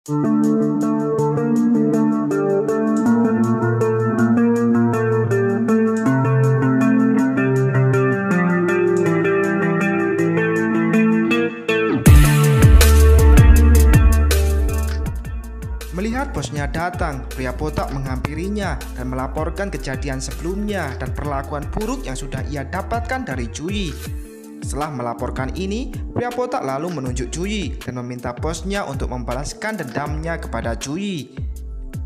Melihat bosnya datang, pria botak menghampirinya dan melaporkan kejadian sebelumnya dan perlakuan buruk yang sudah ia dapatkan dari Cui. Setelah melaporkan ini, pria botak lalu menunjuk Cui dan meminta bosnya untuk membalaskan dendamnya kepada Cui.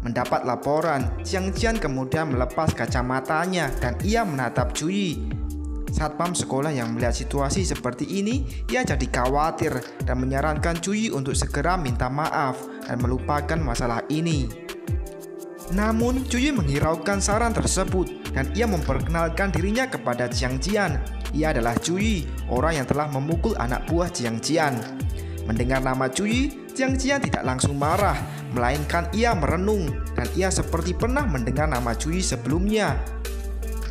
Mendapat laporan, Jiang Jian kemudian melepas kacamatanya dan ia menatap Cui. Satpam sekolah yang melihat situasi seperti ini, ia jadi khawatir dan menyarankan Cui untuk segera minta maaf dan melupakan masalah ini. Namun, Cui menghiraukan saran tersebut dan ia memperkenalkan dirinya kepada Jiang Jian. Ia adalah Cui, orang yang telah memukul anak buah Jiang Jian. Mendengar nama Cui, Jiang Jian tidak langsung marah, melainkan ia merenung dan ia seperti pernah mendengar nama Cui sebelumnya.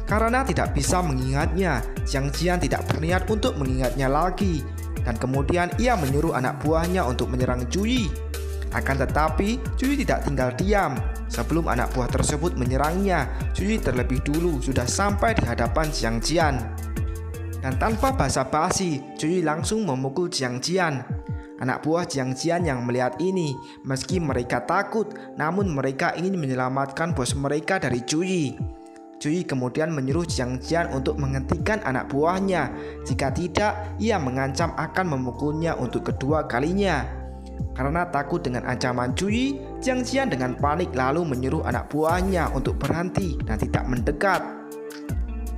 Karena tidak bisa mengingatnya, Jiang Jian tidak berniat untuk mengingatnya lagi. Dan kemudian ia menyuruh anak buahnya untuk menyerang Cui. Akan tetapi, Cui tidak tinggal diam. Sebelum anak buah tersebut menyerangnya, Cui terlebih dulu sudah sampai di hadapan Jiang Jian. Dan tanpa basa-basi, Cui langsung memukul Jiang Jian. Anak buah Jiang Jian yang melihat ini, meski mereka takut, namun mereka ingin menyelamatkan bos mereka dari Cui. Cui kemudian menyuruh Jiang Jian untuk menghentikan anak buahnya. Jika tidak, ia mengancam akan memukulnya untuk kedua kalinya. Karena takut dengan ancaman Cui, Jiang Jian dengan panik lalu menyuruh anak buahnya untuk berhenti dan tidak mendekat.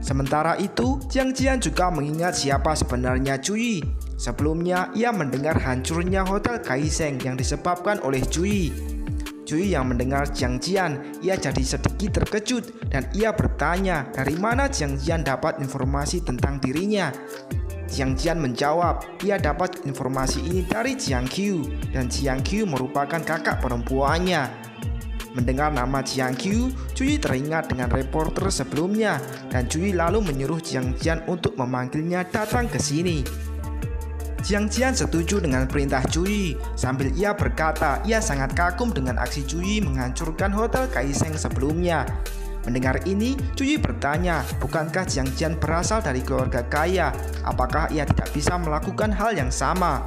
Sementara itu, Jiang Jian juga mengingat siapa sebenarnya Cui. Sebelumnya, ia mendengar hancurnya Hotel Kaiseng yang disebabkan oleh Cui. Cui yang mendengar Jiang Jian, ia jadi sedikit terkejut dan ia bertanya dari mana Jiang Jian dapat informasi tentang dirinya. Jiang Jian menjawab, ia dapat informasi ini dari Jiang Qiu dan Jiang Qiu merupakan kakak perempuannya. Mendengar nama Jiang Qiu, Cui teringat dengan reporter sebelumnya dan Cui lalu menyuruh Jiang Jian untuk memanggilnya datang ke sini. Jiang Jian setuju dengan perintah Cui. Sambil ia berkata ia sangat kagum dengan aksi Cui menghancurkan Hotel Kaiseng sebelumnya. Mendengar ini, Cui bertanya, bukankah Jiang Jian berasal dari keluarga kaya? Apakah ia tidak bisa melakukan hal yang sama?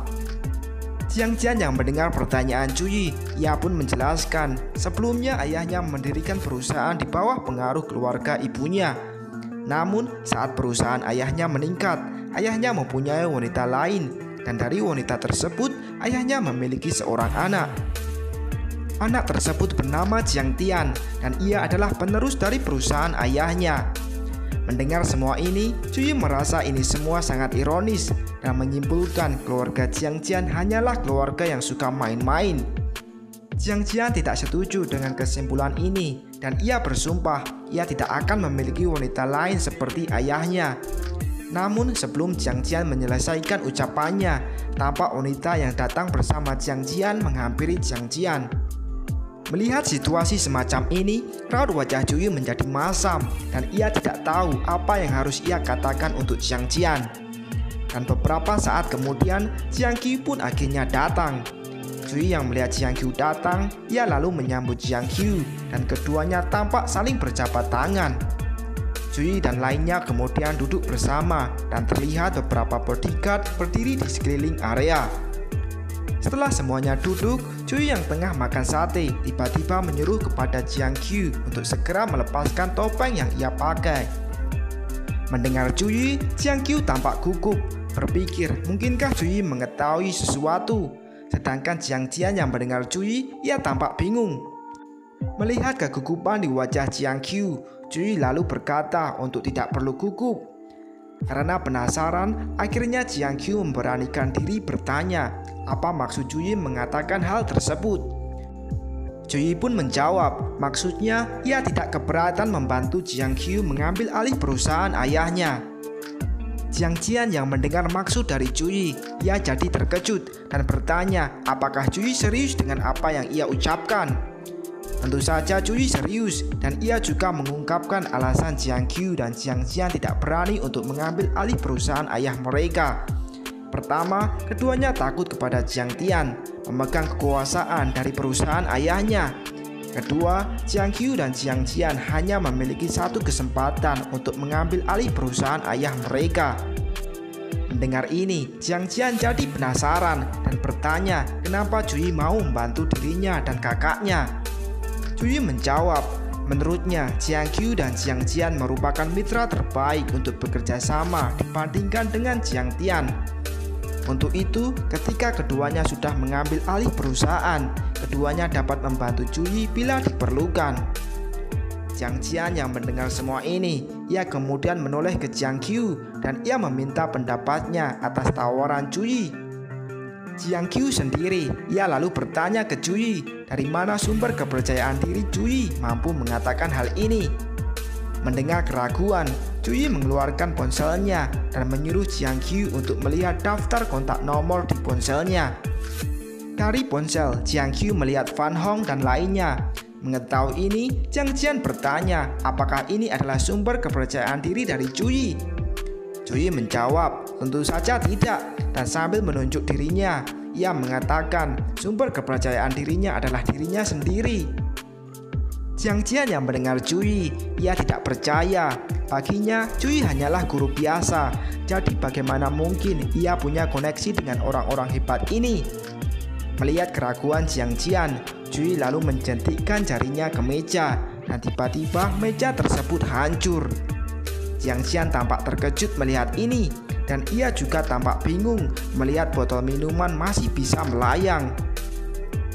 Jiang Jian yang mendengar pertanyaan Cui, ia pun menjelaskan, sebelumnya ayahnya mendirikan perusahaan di bawah pengaruh keluarga ibunya. Namun, saat perusahaan ayahnya meningkat, ayahnya mempunyai wanita lain. Dan dari wanita tersebut, ayahnya memiliki seorang anak. Anak tersebut bernama Jiang Tian dan ia adalah penerus dari perusahaan ayahnya. Mendengar semua ini, Cui merasa ini semua sangat ironis dan menyimpulkan keluarga Jiang Jian hanyalah keluarga yang suka main-main. Jiang Jian tidak setuju dengan kesimpulan ini dan ia bersumpah ia tidak akan memiliki wanita lain seperti ayahnya. Namun sebelum Jiang Jian menyelesaikan ucapannya, tampak wanita yang datang bersama Jiang Jian menghampiri Jiang Jian. Melihat situasi semacam ini, raut wajah Cui menjadi masam dan ia tidak tahu apa yang harus ia katakan untuk Jiang Jian. Dan beberapa saat kemudian, Jiang Qiu pun akhirnya datang. Cui yang melihat Jiang Qiu datang, ia lalu menyambut Jiang Qiu dan keduanya tampak saling berjabat tangan. Cui dan lainnya kemudian duduk bersama dan terlihat beberapa bodyguard berdiri di sekeliling area. Setelah semuanya duduk, Cui yang tengah makan sate tiba-tiba menyuruh kepada Jiang Qiu untuk segera melepaskan topeng yang ia pakai. Mendengar Cui, Jiang Qiu tampak gugup, berpikir mungkinkah Cui mengetahui sesuatu. Sedangkan Jiang Jian yang mendengar Cui, ia tampak bingung. Melihat kegugupan di wajah Jiang Qiu, Cui lalu berkata untuk tidak perlu gugup. Karena penasaran, akhirnya Jiang Qiu memberanikan diri bertanya, apa maksud Cui mengatakan hal tersebut. Cui pun menjawab, maksudnya ia tidak keberatan membantu Jiang Qiu mengambil alih perusahaan ayahnya. Jiang Jian yang mendengar maksud dari Cui, ia jadi terkejut dan bertanya, apakah Cui serius dengan apa yang ia ucapkan. Tentu saja Cui serius dan ia juga mengungkapkan alasan Jiang Qiu dan Jiang Jian tidak berani untuk mengambil alih perusahaan ayah mereka. Pertama, keduanya takut kepada Jiang Tian, memegang kekuasaan dari perusahaan ayahnya. Kedua, Jiang Qiu dan Jiang Jian hanya memiliki satu kesempatan untuk mengambil alih perusahaan ayah mereka. Mendengar ini, Jiang Jian jadi penasaran dan bertanya kenapa Juyi mau membantu dirinya dan kakaknya. Juyi menjawab, menurutnya Jiang Qiu dan Jiang Jian merupakan mitra terbaik untuk bekerja sama dibandingkan dengan Jiang Tian. Untuk itu, ketika keduanya sudah mengambil alih perusahaan, keduanya dapat membantu Juyi bila diperlukan. Jiang Jian yang mendengar semua ini, ia kemudian menoleh ke Jiang Qiu dan ia meminta pendapatnya atas tawaran Juyi. Jiang Qiu sendiri, ia lalu bertanya ke Juyi, dari mana sumber kepercayaan diri Juyi mampu mengatakan hal ini. Mendengar keraguan, Juyi mengeluarkan ponselnya dan menyuruh Jiang Qiu untuk melihat daftar kontak nomor di ponselnya. Dari ponsel, Jiang Qiu melihat Fan Hong dan lainnya. Mengetahui ini, Jiang Jian bertanya apakah ini adalah sumber kepercayaan diri dari Juyi. Juyi menjawab, tentu saja tidak, dan sambil menunjuk dirinya, ia mengatakan sumber kepercayaan dirinya adalah dirinya sendiri. Jiang Jian yang mendengar Juyi, ia tidak percaya. Baginya, Juyi hanyalah guru biasa. Jadi bagaimana mungkin ia punya koneksi dengan orang-orang hebat ini? Melihat keraguan Jiang Jian, Juyi lalu menjentikkan jarinya ke meja, dan tiba-tiba meja tersebut hancur. Jiang Jian tampak terkejut melihat ini, dan ia juga tampak bingung melihat botol minuman masih bisa melayang.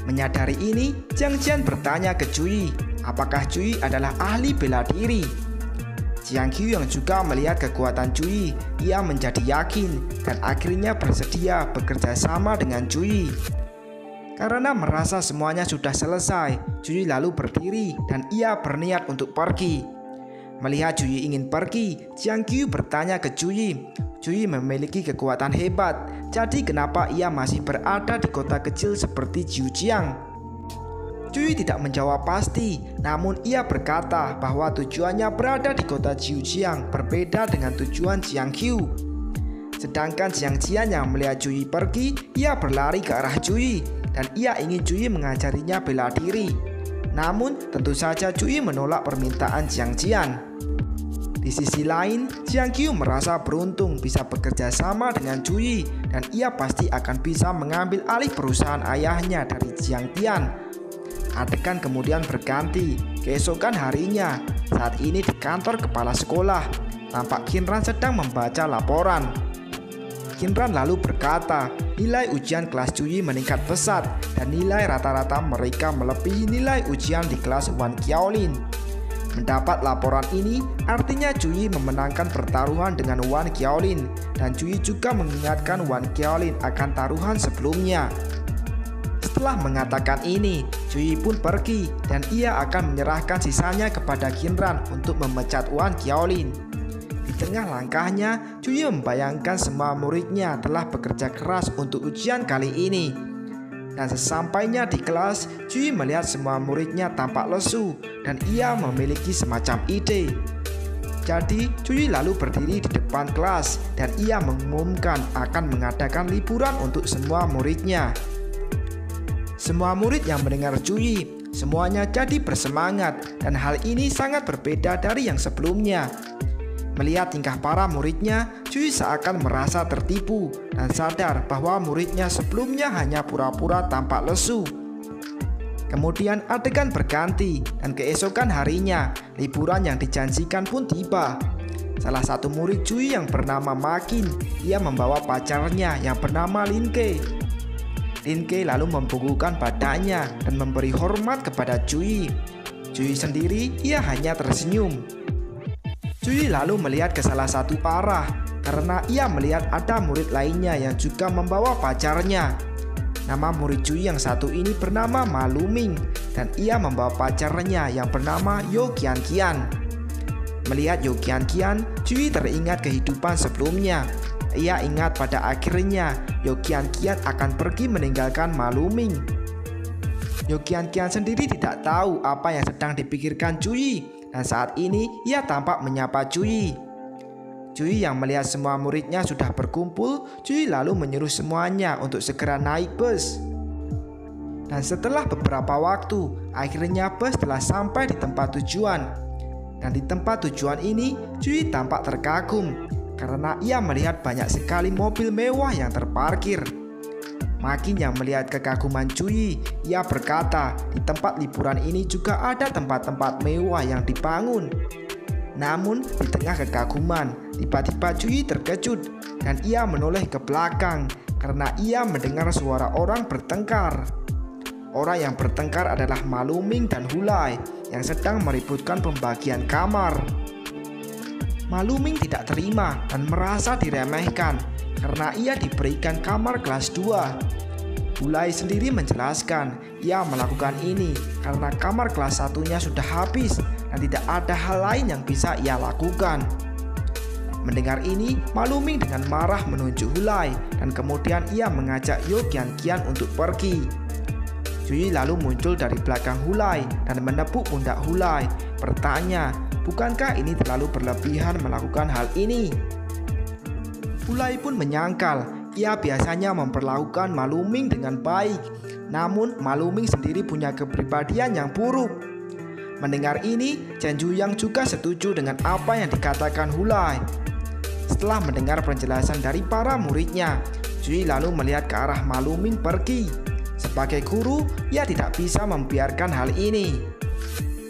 Menyadari ini, Jiang Jian bertanya ke Juyi, apakah Juyi adalah ahli bela diri? Jiang Qiu yang juga melihat kekuatan Juyi, ia menjadi yakin dan akhirnya bersedia bekerja sama dengan Juyi. Karena merasa semuanya sudah selesai, Juyi lalu berdiri dan ia berniat untuk pergi. Melihat Juyi ingin pergi, Jiang Qiu bertanya ke Juyi, Juyi memiliki kekuatan hebat, jadi kenapa ia masih berada di kota kecil seperti Jiujiang? Juyi tidak menjawab pasti, namun ia berkata bahwa tujuannya berada di kota Jiujiang berbeda dengan tujuan Jiang Qiu. Sedangkan Jiang Jian yang melihat Juyi pergi, ia berlari ke arah Juyi dan ia ingin Juyi mengajarinya bela diri. Namun tentu saja Juyi menolak permintaan Jiang Jian. Di sisi lain, Jiang Qiu merasa beruntung bisa bekerja sama dengan Juyi dan ia pasti akan bisa mengambil alih perusahaan ayahnya dari Jiang Tian. Adegan kemudian berganti. Keesokan harinya, saat ini di kantor kepala sekolah, tampak Qinran sedang membaca laporan. Qinran lalu berkata, nilai ujian kelas Juyi meningkat pesat dan nilai rata-rata mereka melebihi nilai ujian di kelas Wan Qiaolin. Mendapat laporan ini artinya Juyi memenangkan pertaruhan dengan Wan Qiaolin dan Juyi juga mengingatkan Wan Qiaolin akan taruhan sebelumnya. Setelah mengatakan ini, Juyi pun pergi dan ia akan menyerahkan sisanya kepada Qinran untuk memecat Wan Qiaolin. Di tengah langkahnya, Juyi membayangkan semua muridnya telah bekerja keras untuk ujian kali ini. Dan sesampainya di kelas, Juyi melihat semua muridnya tampak lesu dan ia memiliki semacam ide. Jadi, Juyi lalu berdiri di depan kelas dan ia mengumumkan akan mengadakan liburan untuk semua muridnya. Semua murid yang mendengar Juyi, semuanya jadi bersemangat dan hal ini sangat berbeda dari yang sebelumnya. Melihat tingkah para muridnya, Juyi seakan merasa tertipu dan sadar bahwa muridnya sebelumnya hanya pura-pura tampak lesu. Kemudian adegan berganti dan keesokan harinya, liburan yang dijanjikan pun tiba. Salah satu murid Juyi yang bernama Ma Qin, ia membawa pacarnya yang bernama Lin Ke. Lin Ke lalu membungkukkan badannya dan memberi hormat kepada Juyi. Juyi sendiri, ia hanya tersenyum. Juyi lalu melihat ke salah satu arah karena ia melihat ada murid lainnya yang juga membawa pacarnya. Nama murid Juyi yang satu ini bernama Ma Luming dan ia membawa pacarnya yang bernama Yo Qianqian. Melihat Yo Qianqian, Juyi teringat kehidupan sebelumnya. Ia ingat pada akhirnya Yo Qianqian akan pergi meninggalkan Ma Luming. Yo Qianqian sendiri tidak tahu apa yang sedang dipikirkan Juyi. Dan saat ini ia tampak menyapa Juyi. Cui yang melihat semua muridnya sudah berkumpul, Cui lalu menyuruh semuanya untuk segera naik bus. Dan setelah beberapa waktu, akhirnya bus telah sampai di tempat tujuan. Dan di tempat tujuan ini, Cui tampak terkagum karena ia melihat banyak sekali mobil mewah yang terparkir. Makin yang melihat kekaguman Cui, ia berkata, di tempat liburan ini juga ada tempat-tempat mewah yang dibangun. Namun di tengah kekaguman, tiba-tiba Cui terkejut dan ia menoleh ke belakang karena ia mendengar suara orang bertengkar. Orang yang bertengkar adalah Ma Luming dan Hulai yang sedang meributkan pembagian kamar. Ma Luming tidak terima dan merasa diremehkan karena ia diberikan kamar kelas 2. Hulai sendiri menjelaskan ia melakukan ini karena kamar kelas 1-nya sudah habis dan tidak ada hal lain yang bisa ia lakukan. Mendengar ini, Ma Luming dengan marah menunjuk Hulai dan kemudian ia mengajak Yo Qian untuk pergi. Cui lalu muncul dari belakang Hulai dan menepuk pundak Hulai, bertanya, bukankah ini terlalu berlebihan melakukan hal ini? Hulai pun menyangkal, ia biasanya memperlakukan Ma Luming dengan baik, namun Ma Luming sendiri punya kepribadian yang buruk. Mendengar ini, Chen Zhuyang juga setuju dengan apa yang dikatakan Hulai. Setelah mendengar penjelasan dari para muridnya, Cui lalu melihat ke arah Ma Luming pergi. Sebagai guru, ia tidak bisa membiarkan hal ini.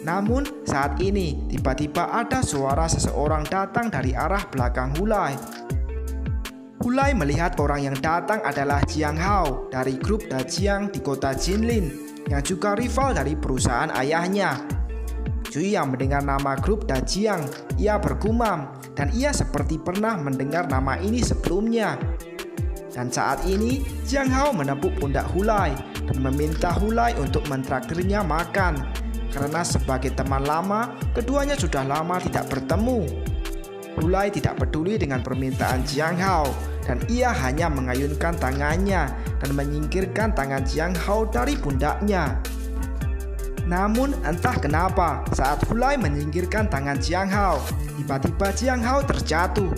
Namun saat ini tiba-tiba ada suara seseorang datang dari arah belakang Hulai. Hulai melihat orang yang datang adalah Jiang Hao dari grup Dajiang di kota Jinlin, yang juga rival dari perusahaan ayahnya. Cui yang mendengar nama grup Dajiang, ia bergumam dan ia seperti pernah mendengar nama ini sebelumnya. Dan saat ini Jiang Hao menepuk pundak Hulai dan meminta Hulai untuk mentraktirnya makan karena sebagai teman lama, keduanya sudah lama tidak bertemu. Hulai tidak peduli dengan permintaan Jiang Hao dan ia hanya mengayunkan tangannya dan menyingkirkan tangan Jiang Hao dari pundaknya. Namun entah kenapa saat Hulai menyingkirkan tangan Jiang Hao, tiba-tiba Jiang Hao terjatuh.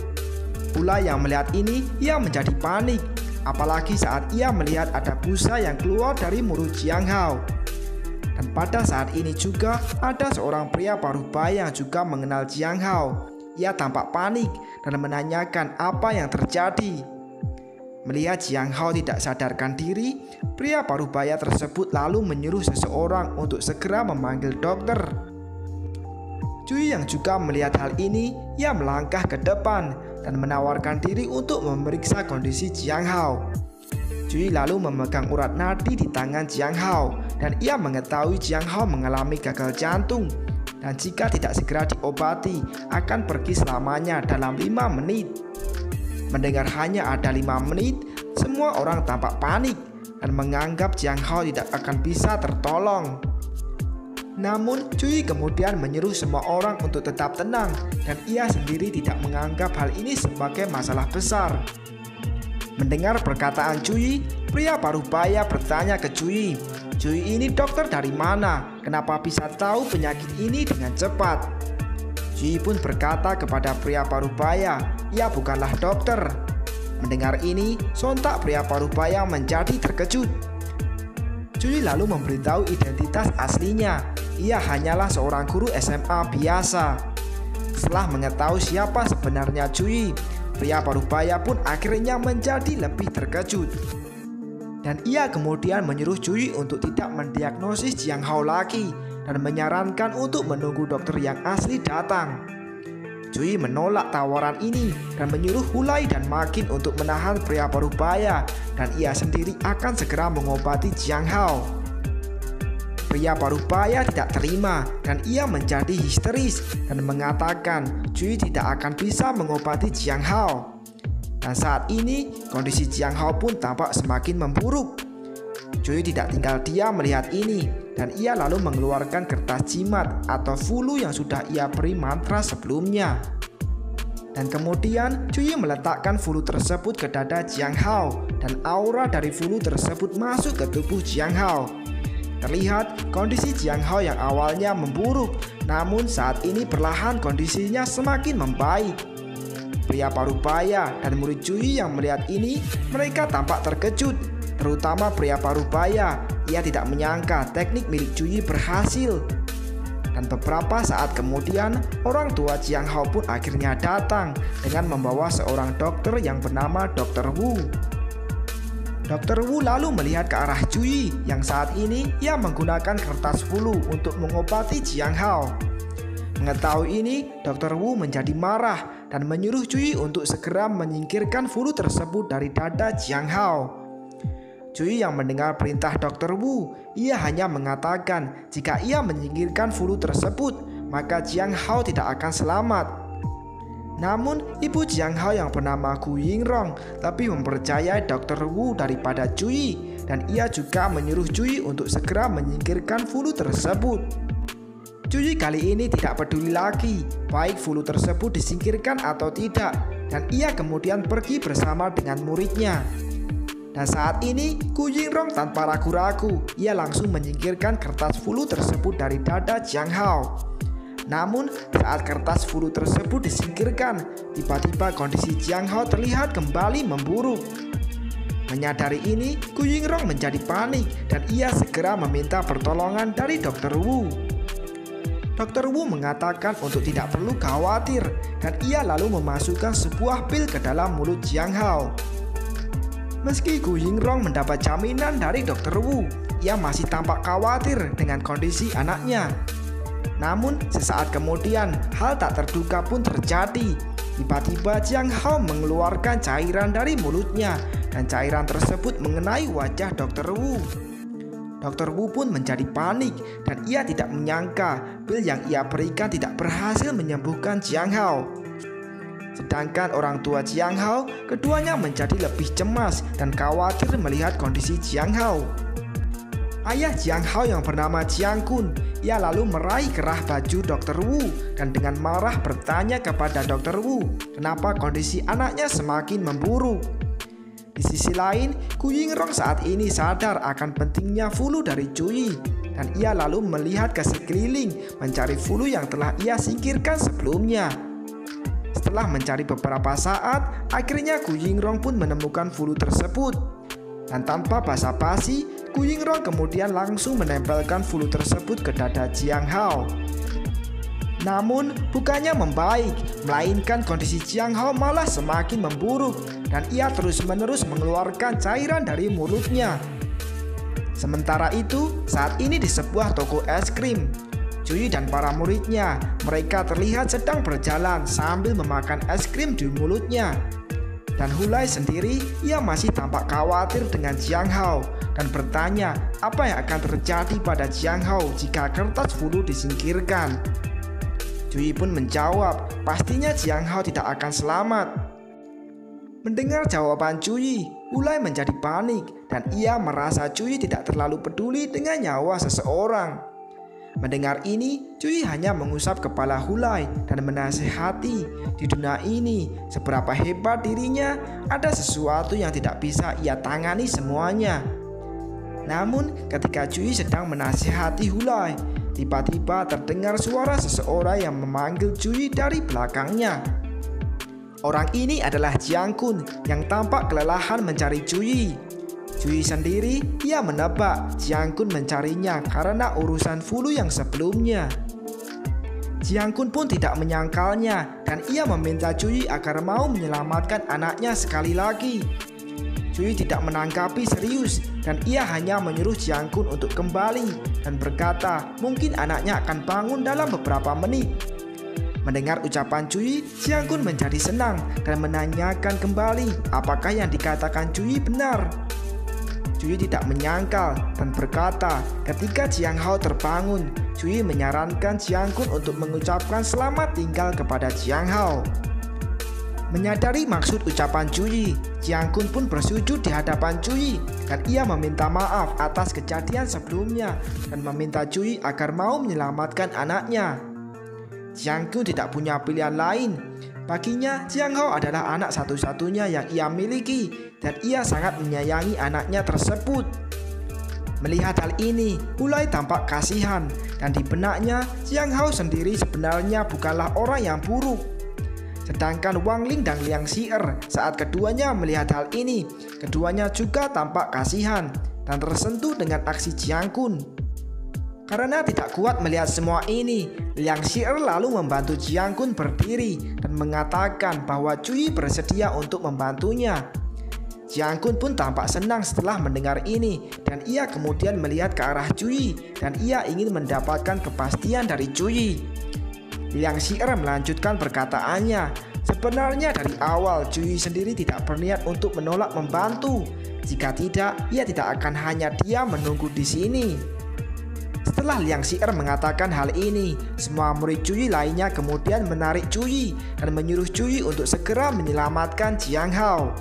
Hulai yang melihat ini, ia menjadi panik, apalagi saat ia melihat ada busa yang keluar dari mulut Jiang Hao. Dan pada saat ini juga ada seorang pria parubaya yang juga mengenal Jiang Hao. Ia tampak panik dan menanyakan apa yang terjadi. Melihat Jiang Hao tidak sadarkan diri, pria parubaya tersebut lalu menyuruh seseorang untuk segera memanggil dokter. Cui yang juga melihat hal ini, ia melangkah ke depan dan menawarkan diri untuk memeriksa kondisi Jiang Hao. Cui lalu memegang urat nadi di tangan Jiang Hao dan ia mengetahui Jiang Hao mengalami gagal jantung dan jika tidak segera diobati akan pergi selamanya dalam 5 menit. Mendengar hanya ada 5 menit, semua orang tampak panik dan menganggap Jiang Hao tidak akan bisa tertolong. Namun Cui kemudian menyuruh semua orang untuk tetap tenang dan ia sendiri tidak menganggap hal ini sebagai masalah besar. Mendengar perkataan Cui, pria parubaya bertanya ke Cui, "Cui ini dokter dari mana? Kenapa bisa tahu penyakit ini dengan cepat?" Cui pun berkata kepada pria parubaya, "Ia bukanlah dokter." Mendengar ini, sontak pria parubaya menjadi terkejut. Cui lalu memberitahu identitas aslinya. Ia hanyalah seorang guru SMA biasa. Setelah mengetahui siapa sebenarnya Cui, pria parubaya pun akhirnya menjadi lebih terkejut. Dan ia kemudian menyuruh Cui untuk tidak mendiagnosis Jiang Hao lagi dan menyarankan untuk menunggu dokter yang asli datang. Cui menolak tawaran ini dan menyuruh Hulai dan Makin untuk menahan pria parubaya dan ia sendiri akan segera mengobati Jiang Hao. Pria parubaya tidak terima dan ia menjadi histeris dan mengatakan Cui tidak akan bisa mengobati Jiang Hao. Dan saat ini kondisi Jiang Hao pun tampak semakin memburuk. Cui tidak tinggal diam melihat ini dan ia lalu mengeluarkan kertas jimat atau fulu yang sudah ia beri mantra sebelumnya. Dan kemudian Cui meletakkan fulu tersebut ke dada Jiang Hao dan aura dari fulu tersebut masuk ke tubuh Jiang Hao. Terlihat kondisi Jiang Hao yang awalnya memburuk, namun saat ini perlahan kondisinya semakin membaik. Pria parubaya dan murid Cui yang melihat ini, mereka tampak terkejut. Terutama pria parubaya, ia tidak menyangka teknik milik Cui berhasil. Dan beberapa saat kemudian, orang tua Jiang Hao pun akhirnya datang dengan membawa seorang dokter yang bernama Dr. Wu. Dr. Wu lalu melihat ke arah Cui yang saat ini ia menggunakan kertas flu untuk mengobati Jiang Hao. Mengetahui ini, Dr. Wu menjadi marah dan menyuruh Cui untuk segera menyingkirkan flu tersebut dari dada Jiang Hao. Cui yang mendengar perintah Dr. Wu, ia hanya mengatakan jika ia menyingkirkan flu tersebut, maka Jiang Hao tidak akan selamat. Namun, ibu Jiang Hao yang bernama Gu Yingrong lebih mempercayai Dr. Wu daripada Cui, dan ia juga menyuruh Cui untuk segera menyingkirkan flu tersebut. Cui kali ini tidak peduli lagi baik flu tersebut disingkirkan atau tidak, dan ia kemudian pergi bersama dengan muridnya. Dan saat ini, Gu Yingrong tanpa ragu-ragu, ia langsung menyingkirkan kertas flu tersebut dari dada Jiang Hao. Namun, saat kertas flu tersebut disingkirkan, tiba-tiba kondisi Jiang Hao terlihat kembali memburuk. Menyadari ini, Gu Yingrong menjadi panik dan ia segera meminta pertolongan dari Dr. Wu. Dr. Wu mengatakan untuk tidak perlu khawatir dan ia lalu memasukkan sebuah pil ke dalam mulut Jiang Hao. Meski Gu Yingrong mendapat jaminan dari Dr. Wu, ia masih tampak khawatir dengan kondisi anaknya. Namun sesaat kemudian hal tak terduga pun terjadi. Tiba-tiba Jiang Hao mengeluarkan cairan dari mulutnya dan cairan tersebut mengenai wajah Dr. Wu. Dr. Wu pun menjadi panik dan ia tidak menyangka pil yang ia berikan tidak berhasil menyembuhkan Jiang Hao. Sedangkan orang tua Jiang Hao, keduanya menjadi lebih cemas dan khawatir melihat kondisi Jiang Hao. Ayah Jiang Hao yang bernama Jiang Kun, ia lalu meraih kerah baju Dr. Wu dan dengan marah bertanya kepada Dr. Wu kenapa kondisi anaknya semakin memburuk. Di sisi lain, Gu Yingrong saat ini sadar akan pentingnya flu dari Cui dan ia lalu melihat ke sekeliling mencari flu yang telah ia singkirkan sebelumnya. Setelah mencari beberapa saat, akhirnya Gu Yingrong pun menemukan flu tersebut. Dan tanpa basa-basi, Gu Yingrong kemudian langsung menempelkan flu tersebut ke dada Jiang Hao. Namun bukannya membaik, melainkan kondisi Jiang Hao malah semakin memburuk dan ia terus-menerus mengeluarkan cairan dari mulutnya. Sementara itu, saat ini di sebuah toko es krim, Cui dan para muridnya, mereka terlihat sedang berjalan sambil memakan es krim di mulutnya. Dan Hulai sendiri, ia masih tampak khawatir dengan Jiang Hao dan bertanya apa yang akan terjadi pada Jiang Hao jika kertas flu disingkirkan. Cui pun menjawab, pastinya Jiang Hao tidak akan selamat. Mendengar jawaban Cui, Hulai menjadi panik dan ia merasa Cui tidak terlalu peduli dengan nyawa seseorang. Mendengar ini, Cui hanya mengusap kepala Hulai dan menasihati di dunia ini seberapa hebat dirinya, ada sesuatu yang tidak bisa ia tangani semuanya. Namun ketika Cui sedang menasihati Hulai, tiba-tiba terdengar suara seseorang yang memanggil Cui dari belakangnya. Orang ini adalah Jiang Kun yang tampak kelelahan mencari Cui. Cui sendiri, ia menebak Jiang Kun mencarinya karena urusan flu yang sebelumnya. Jiang Kun pun tidak menyangkalnya dan ia meminta Cui agar mau menyelamatkan anaknya sekali lagi. Cui tidak menanggapi serius dan ia hanya menyuruh Jiang Kun untuk kembali dan berkata mungkin anaknya akan bangun dalam beberapa menit. Mendengar ucapan Cui, Jiang Kun menjadi senang dan menanyakan kembali apakah yang dikatakan Cui benar. Cui tidak menyangkal dan berkata ketika Jiang Hao terbangun, Cui menyarankan Jiang Kun untuk mengucapkan selamat tinggal kepada Jiang Hao. Menyadari maksud ucapan Cui, Jiang Kun pun bersujud di hadapan Cui dan ia meminta maaf atas kejadian sebelumnya dan meminta Cui agar mau menyelamatkan anaknya. Jiang Kun tidak punya pilihan lain. Baginya, Jiang Hao adalah anak satu-satunya yang ia miliki dan ia sangat menyayangi anaknya tersebut. Melihat hal ini, Hulai tampak kasihan dan di benaknya Jiang Hao sendiri sebenarnya bukanlah orang yang buruk. Sedangkan Wang Ling dan Liang Xi'er saat keduanya melihat hal ini, keduanya juga tampak kasihan dan tersentuh dengan aksi Jiang Kun. Karena tidak kuat melihat semua ini, Liang Xi'er lalu membantu Jiang Kun berdiri dan mengatakan bahwa Cui bersedia untuk membantunya. Jiang Kun pun tampak senang setelah mendengar ini, dan ia kemudian melihat ke arah Cui dan ia ingin mendapatkan kepastian dari Cui. Liang Xi'er melanjutkan perkataannya, sebenarnya dari awal Cui sendiri tidak berniat untuk menolak membantu. Jika tidak, ia tidak akan hanya diam menunggu di sini. Setelah Liang Xi'er mengatakan hal ini, semua murid Cui lainnya kemudian menarik Cui dan menyuruh Cui untuk segera menyelamatkan Jiang Hao.